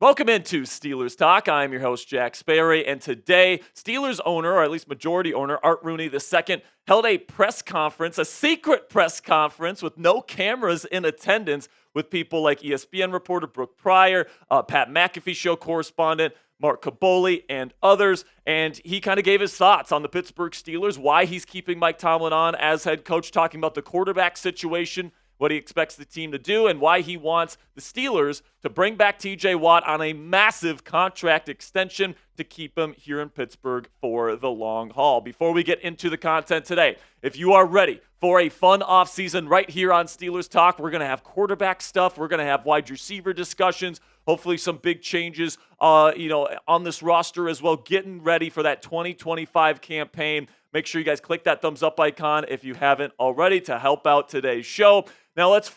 Welcome into Steelers Talk. I'm your host, Jack Sperry, and today, Steelers owner, or at least majority owner, Art Rooney II, held a press conference, a secret press conference with no cameras in attendance, with people like ESPN reporter Brooke Pryor, Pat McAfee show correspondent Mark Kaboly, and others, and he kind of gave his thoughts on the Pittsburgh Steelers, why he's keeping Mike Tomlin on as head coach, talking about the quarterback situation, what he expects the team to do, and why he wants the Steelers to bring back TJ Watt on a massive contract extension to keep him here in Pittsburgh for the long haul. Before we get into the content today, if you are ready for a fun offseason right here on Steelers Talk, we're going to have quarterback stuff, we're going to have wide receiver discussions, hopefully some big changes on this roster as well, getting ready for that 2025 campaign. Make sure you guys click that thumbs up icon if you haven't already to help out today's show. Now, let's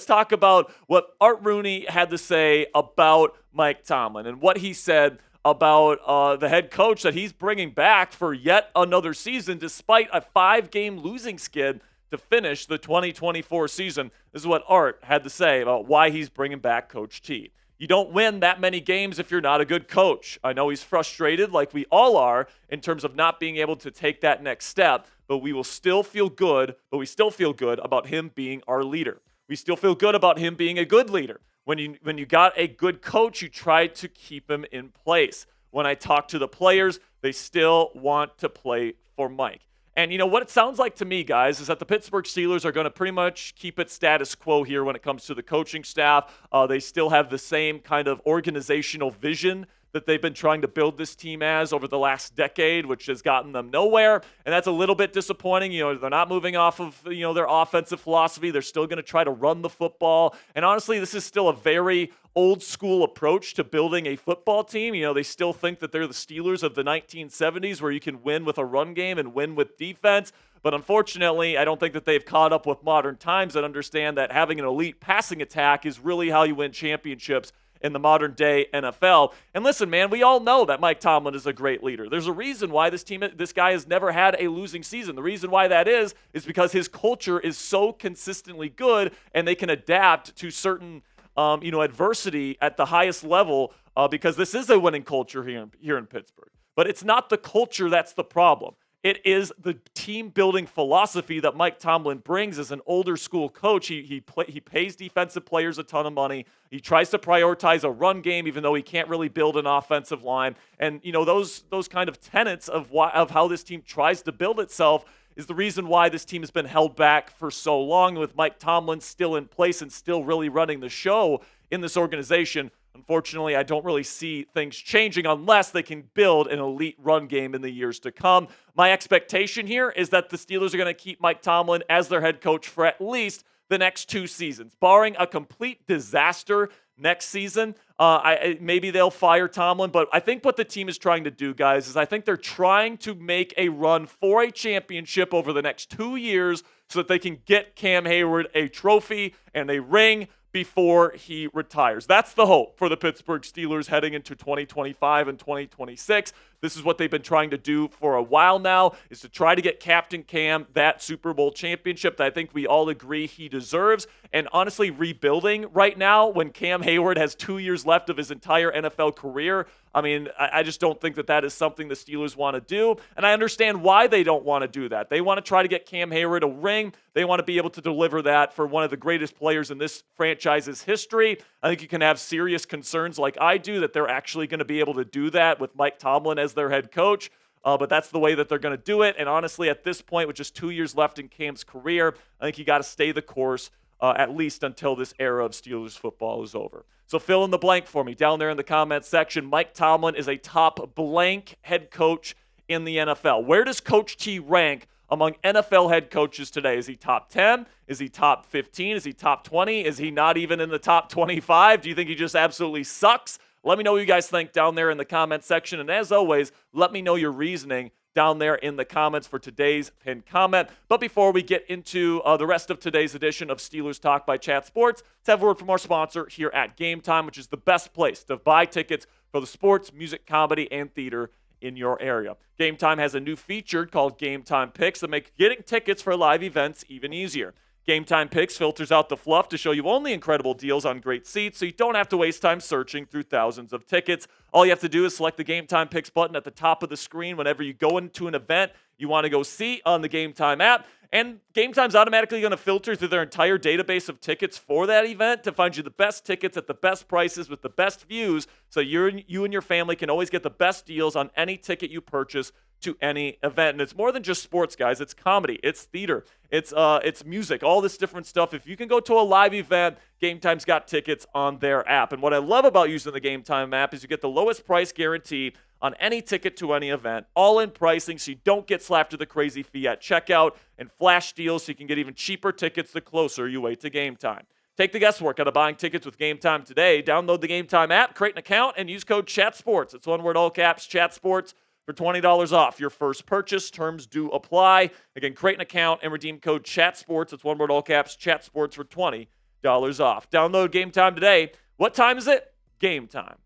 talk about what Art Rooney had to say about Mike Tomlin and what he said about the head coach that he's bringing back for yet another season despite a 5-game losing skid to finish the 2024 season. This is what Art had to say about why he's bringing back Coach T. You don't win that many games if you're not a good coach. I know he's frustrated, like we all are, in terms of not being able to take that next step, but we still feel good about him being our leader. We still feel good about him being a good leader. When you got a good coach, you try to keep him in place. When I talk to the players, they still want to play for Mike. And what it sounds like to me, guys, is that the Pittsburgh Steelers are going to pretty much keep it status quo here when it comes to the coaching staff. They still have the same kind of organizational vision that they've been trying to build this team as over the last decade, which has gotten them nowhere. And that's a little bit disappointing. They're not moving off of, their offensive philosophy. They're still going to try to run the football. And honestly, this is still a very old school approach to building a football team. They still think that they're the Steelers of the 1970s where you can win with a run game and win with defense. But unfortunately, I don't think that they've caught up with modern times and understand that having an elite passing attack is really how you win championships in the modern day NFL. And listen, man, we all know that Mike Tomlin is a great leader. There's a reason why this guy has never had a losing season. The reason why that is because his culture is so consistently good and they can adapt to certain adversity at the highest level because this is a winning culture here in Pittsburgh. But it's not the culture that's the problem. It is the team-building philosophy that Mike Tomlin brings as an older school coach. He pays defensive players a ton of money. He tries to prioritize a run game, even though he can't really build an offensive line. And those kind of tenets of how this team tries to build itself is the reason why this team has been held back for so long, with Mike Tomlin still in place and still really running the show in this organization. Unfortunately, I don't really see things changing unless they can build an elite run game in the years to come. My expectation here is that the Steelers are going to keep Mike Tomlin as their head coach for at least the next 2 seasons. Barring a complete disaster next season, maybe they'll fire Tomlin. But I think what the team is trying to do, guys, is I think they're trying to make a run for a championship over the next 2 years so that they can get Cam Hayward a trophy and a ring before he retires. That's the hope for the Pittsburgh Steelers heading into 2025 and 2026. This is what they've been trying to do for a while now, is to try to get Captain Cam that Super Bowl championship that I think we all agree he deserves. And honestly, rebuilding right now when Cam Hayward has 2 years left of his entire NFL career, I just don't think that is something the Steelers want to do. And I understand why they don't want to do that. They want to try to get Cam Hayward a ring. They want to be able to deliver that for one of the greatest players in this franchise's history. I think you can have serious concerns like I do that they're actually going to be able to do that with Mike Tomlin as their head coach. But that's the way that they're going to do it. And honestly, at this point, with just 2 years left in Cam's career, I think you got to stay the course at least until this era of Steelers football is over. So fill in the blank for me down there in the comments section. Mike Tomlin is a top blank head coach in the NFL. Where does Coach T rank among NFL head coaches today? Is he top 10? Is he top 15? Is he top 20? Is he not even in the top 25? Do you think he just absolutely sucks? Let me know what you guys think down there in the comments section. And as always, let me know your reasoning down there in the comments for today's pinned comment. But before we get into the rest of today's edition of Steelers Talk by Chat Sports, let's have a word from our sponsor here at Game Time, which is the best place to buy tickets for the sports, music, comedy, and theater in your area. Game Time has a new feature called Game Time Picks that make getting tickets for live events even easier. Game Time Picks filters out the fluff to show you only incredible deals on great seats, so you don't have to waste time searching through thousands of tickets. All you have to do is select the Game Time Picks button at the top of the screen whenever you go into an event you want to go see on the Game Time app. And Game Time's automatically going to filter through their entire database of tickets for that event to find you the best tickets at the best prices with the best views, so you and your family can always get the best deals on any ticket you purchase to any event. And it's more than just sports, guys. It's comedy, it's theater, it's music, all this different stuff. If you can go to a live event, Game Time's got tickets on their app. And what I love about using the Game Time app is you get the lowest price guarantee on any ticket to any event, all in pricing, so you don't get slapped with a crazy fee at checkout, and flash deals so you can get even cheaper tickets the closer you wait to Game Time. Take the guesswork out of buying tickets with Game Time today. Download the Game Time app, create an account, and use code CHATSPORTS. It's one word, all caps, CHATSPORTS, for $20 off your first purchase. Terms do apply. Again, create an account and redeem code CHATSPORTS. It's one word, all caps, CHATSPORTS, for $20 off. Download Game Time today. What time is it? Game Time.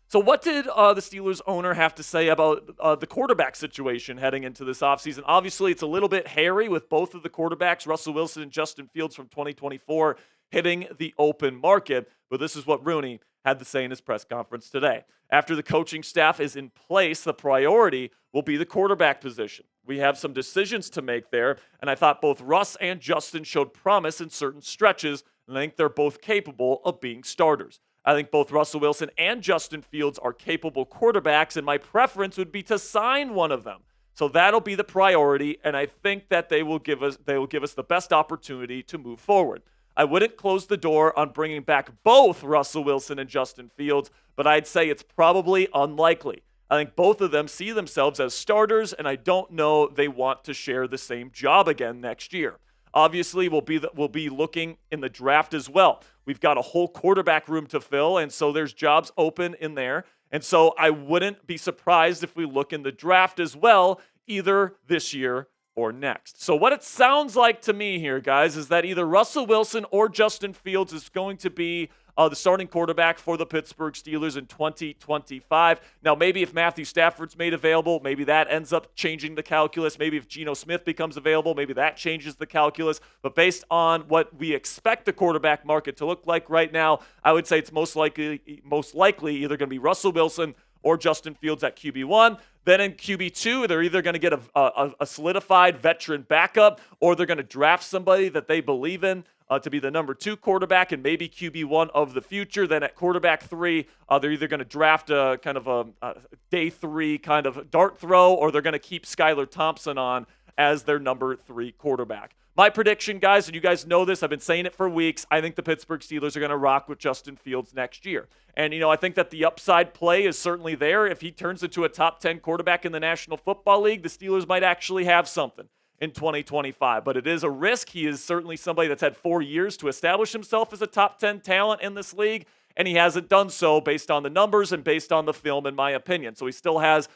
So what did the Steelers owner have to say about the quarterback situation heading into this offseason? Obviously, it's a little bit hairy with both of the quarterbacks, Russell Wilson and Justin Fields from 2024, hitting the open market. But this is what Rooney had to say in his press conference today. After the coaching staff is in place, the priority will be the quarterback position. We have some decisions to make there, and I thought both Russ and Justin showed promise in certain stretches, and I think they're both capable of being starters. I think both Russell Wilson and Justin Fields are capable quarterbacks, and my preference would be to sign one of them. So that'll be the priority, and I think that they will give us the best opportunity to move forward. I wouldn't close the door on bringing back both Russell Wilson and Justin Fields, but I'd say it's probably unlikely. I think both of them see themselves as starters, and I don't know they want to share the same job again next year. Obviously, we'll be looking in the draft as well. We've got a whole quarterback room to fill, and so there's jobs open in there. And so I wouldn't be surprised if we look in the draft as well, either this year or next. So what it sounds like to me here, guys, is that either Russell Wilson or Justin Fields is going to be the starting quarterback for the Pittsburgh Steelers in 2025. Now, maybe if Matthew Stafford's made available, maybe that ends up changing the calculus. Maybe if Geno Smith becomes available, maybe that changes the calculus. But based on what we expect the quarterback market to look like right now, I would say it's most likely either going to be Russell Wilson or Justin Fields at QB1. Then in QB2, they're either going to get a solidified veteran backup, or they're going to draft somebody that they believe in to be the number 2 quarterback and maybe QB1 of the future. Then at quarterback 3, they're either going to draft a kind of a day 3 kind of dart throw, or they're going to keep Skylar Thompson on as their number 3 quarterback. My prediction, guys, and you guys know this, I've been saying it for weeks, I think the Pittsburgh Steelers are going to rock with Justin Fields next year. And, I think that the upside play is certainly there. If he turns into a top 10 quarterback in the National Football League, the Steelers might actually have something in 2025. But it is a risk. He is certainly somebody that's had 4 years to establish himself as a top 10 talent in this league, and he hasn't done so based on the numbers and based on the film, in my opinion. So he still has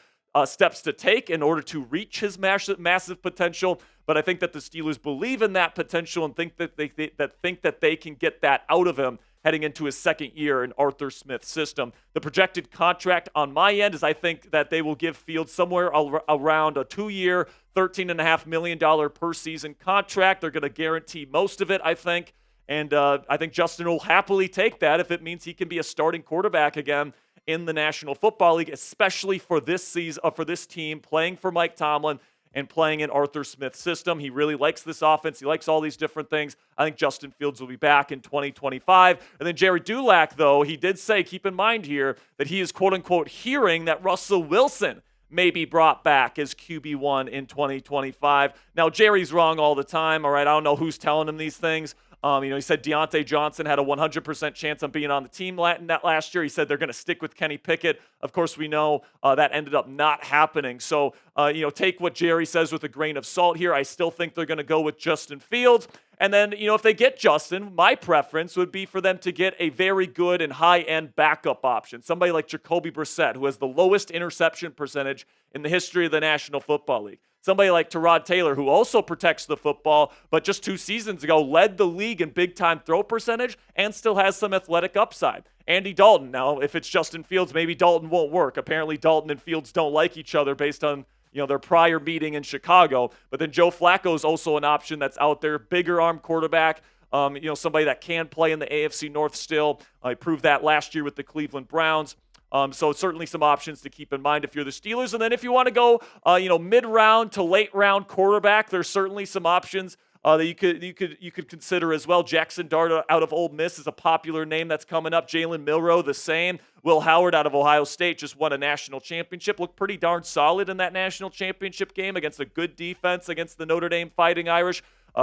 steps to take in order to reach his massive potential. But I think that the Steelers believe in that potential and think that they can get that out of him heading into his second year in Arthur Smith's system. The projected contract on my end is I think that they will give Fields somewhere around a 2-year, $13.5 million per season contract. They're going to guarantee most of it, I think. And I think Justin will happily take that if it means he can be a starting quarterback again in the National Football League, especially for this season, for this team, playing for Mike Tomlin and playing in Arthur Smith's system. He really likes this offense. He likes all these different things. I think Justin Fields will be back in 2025. And then Jerry Dulac, though, he did say, keep in mind here, that he is quote-unquote hearing that Russell Wilson may be brought back as QB1 in 2025. Now, Jerry's wrong all the time, all right? I don't know who's telling him these things. He said Deontay Johnson had a 100% chance on being on the team that last year. He said they're going to stick with Kenny Pickett. Of course, we know that ended up not happening. So, take what Jerry says with a grain of salt here. I still think they're going to go with Justin Fields. And then, if they get Justin, my preference would be for them to get a very good and high-end backup option. Somebody like Jacoby Brissett, who has the lowest interception percentage in the history of the National Football League. Somebody like Tyrod Taylor, who also protects the football, but just 2 seasons ago led the league in big-time throw percentage and still has some athletic upside. Andy Dalton. Now, if it's Justin Fields, maybe Dalton won't work. Apparently, Dalton and Fields don't like each other based on their prior meeting in Chicago. But then Joe Flacco is also an option that's out there, bigger arm quarterback. Somebody that can play in the AFC North still. I proved that last year with the Cleveland Browns. So certainly some options to keep in mind if you're the Steelers. And then if you want to go, mid-round to late-round quarterback, there's certainly some options that you could consider as well. Jackson Dart out of Ole Miss is a popular name that's coming up. Jalen Milroe, the same. Will Howard out of Ohio State just won a national championship. Looked pretty darn solid in that national championship game against a good defense against the Notre Dame Fighting Irish.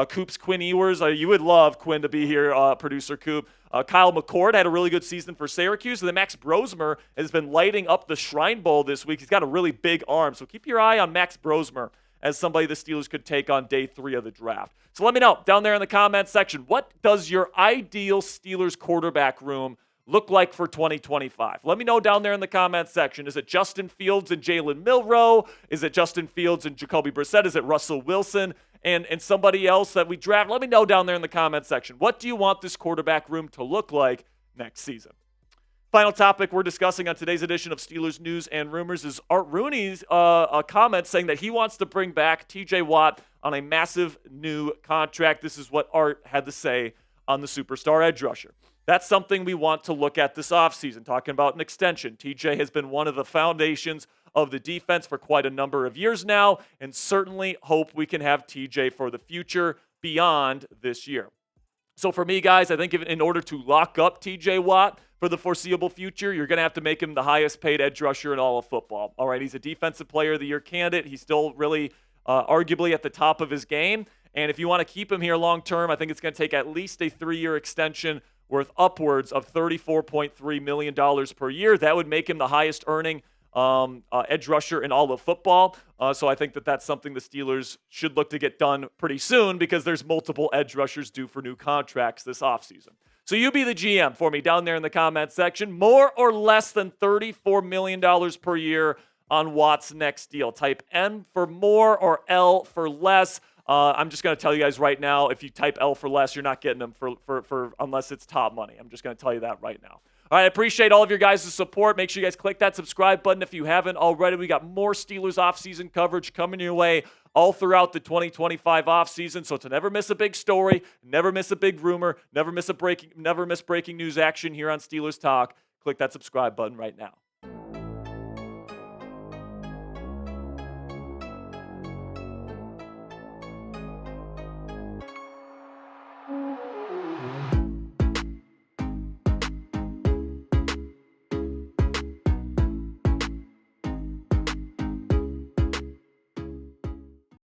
Coop's Quinn Ewers. You would love Quinn to be here, producer Coop. Kyle McCord had a really good season for Syracuse. And then Max Brosmer has been lighting up the Shrine Bowl this week. He's got a really big arm. So keep your eye on Max Brosmer as somebody the Steelers could take on day 3 of the draft. So let me know down there in the comment section, what does your ideal Steelers quarterback room look like for 2025? Let me know down there in the comment section. Is it Justin Fields and Jalen Milroe? Is it Justin Fields and Jacoby Brissett? Is it Russell Wilson and somebody else that we draft? Let me know down there in the comment section. What do you want this quarterback room to look like next season? Final topic we're discussing on today's edition of Steelers News and Rumors is Art Rooney's comment saying that he wants to bring back T.J. Watt on a massive new contract. This is what Art had to say on the superstar edge rusher. That's something we want to look at this offseason, talking about an extension. TJ has been one of the foundations of the defense for quite a number of years now, and certainly hope we can have TJ for the future beyond this year. So for me, guys, I think in order to lock up TJ Watt for the foreseeable future, you're going to have to make him the highest paid edge rusher in all of football. All right, he's a Defensive Player of the Year candidate. He's still really arguably at the top of his game. And if you want to keep him here long term, I think it's going to take at least a 3-year extension worth upwards of $34.3 million per year. That would make him the highest earning edge rusher in all of football. So I think that's something the Steelers should look to get done pretty soon because there's multiple edge rushers due for new contracts this offseason. So you be the GM for me down there in the comment section. More or less than $34 million per year on Watt's next deal. Type M for more or L for less. I'm just going to tell you guys right now, if you type L for less, you're not getting them for unless it's top money. I'm just going to tell you that right now. All right, I appreciate all of your guys' support. Make sure you guys click that subscribe button if you haven't already. We got more Steelers offseason coverage coming your way all throughout the 2025 offseason. So to never miss a big story, never miss a big rumor, never miss breaking news action here on Steelers Talk, click that subscribe button right now.